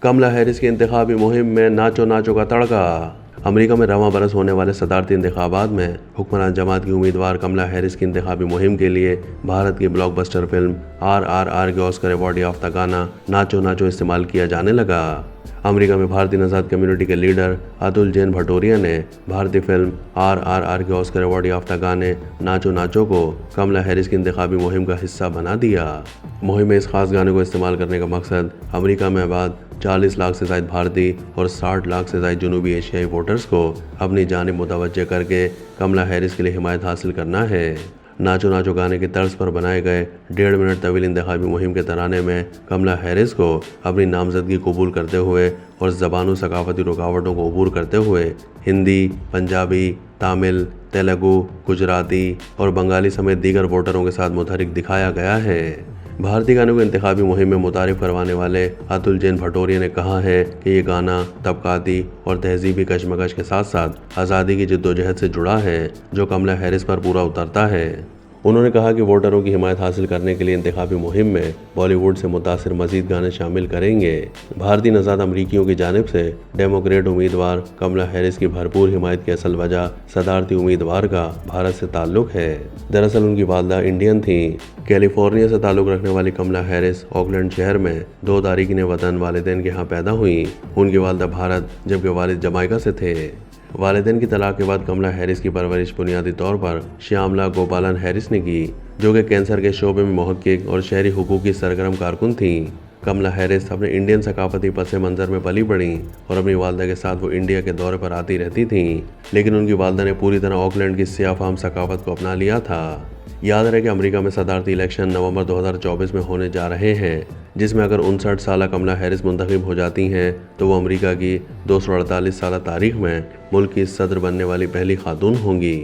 कमला Harris की इंतखाबी मुहिम में नाचो नाचो का तड़का। अमेरिका में रवां बरस होने वाले सदारती इंतखाबात में हुक्मरान जमात की उम्मीदवार कमला हैरिस की इंतखाबी मुहिम के लिए भारत की ब्लॉकबस्टर फिल्म RRR के ऑस्कर अवार्ड याफ्ता गाना नाचो नाचो इस्तेमाल किया जाने लगा। अमेरिका में भारतीय नजात कम्युनिटी के लीडर अतुल जैन भटोरिया ने भारतीय फिल्म RRR के ऑस्कर अवार्ड याफ्ता गाने नाचो नाचो को कमला हैरिस की इंतखाबी मुहिम का हिस्सा बना दिया। मुहिम में इस खास गाने को इस्तेमाल करने का मकसद अमेरिका में आबाद 40 लाख से ज़ायद भारतीय और 60 लाख से ज़ायद जनूबी एशियाई वोटर्स को अपनी जानिब मुतवज्जे करके कमला हैरिस के लिए हिमायत हासिल करना है। नाचो नाचो गाने की तर्ज पर बनाए गए 1.5 मिनट तवील इंतखाबी मुहिम के तराने में कमला हैरिस को अपनी नामजदगी कबूल करते हुए और ज़बानों सकाफती रुकावटों को अबूर करते हुए हिंदी, पंजाबी, तमिल, तेलुगु, गुजराती और बंगाली समेत दीगर वोटरों के साथ मुतहरिक दिखाया गया है। भारतीय गानों को इंतखाबी मुहिम में मुतारिफ करवाने वाले अतुल जैन भटोरिया ने कहा है कि ये गाना तबकाती और तहजीबी कशमकश के साथ साथ आज़ादी की जद्दोजहद से जुड़ा है जो कमला हैरिस पर पूरा उतरता है। उन्होंने कहा कि वोटरों की हिमायत हासिल करने के लिए इंतखाबी मुहिम में बॉलीवुड से मुतासिर मजीद गाने शामिल करेंगे। भारतीय नज़ात अमरीकियों की जानिब से डेमोक्रेट उम्मीदवार कमला हैरिस की भरपूर हिमायत की असल वजह सदारती उम्मीदवार का भारत से ताल्लुक है। दरअसल उनकी वालदा इंडियन थी। कैलिफोर्निया से ताल्लुक रखने वाली कमला हैरिस ऑकलैंड शहर में 2 तारीकीन वतन वालिदैन के यहाँ पैदा हुई। उनकी वालदा भारत जबकि वालिद जमाइका से थे। वालिदैन की तलाक के बाद कमला हैरिस की परवरिश बुनियादी तौर पर श्यामला गोपालन हैरिस ने की, जो कि कैंसर के शोबे में मुहक्किक और शहरी हुकूक की सरगर्म कारकुन थी। कमला हैरिस अपने इंडियन सकाफती पस मंज़र में पली बढ़ी और अपनी वालदा के साथ वो इंडिया के दौरे पर आती रहती थीं, लेकिन उनकी वालदा ने पूरी तरह ऑकलैंड की सियाह फाम सकाफत को अपना लिया था। याद रहे कि अमेरिका में सदारती इलेक्शन नवंबर 2024 में होने जा रहे हैं, जिसमें अगर 59 साल कमला हैरिस मुंतखब हो जाती हैं तो वो अमेरिका की 248 साल तारीख में मुल्क की सदर बनने वाली पहली खातून होंगी।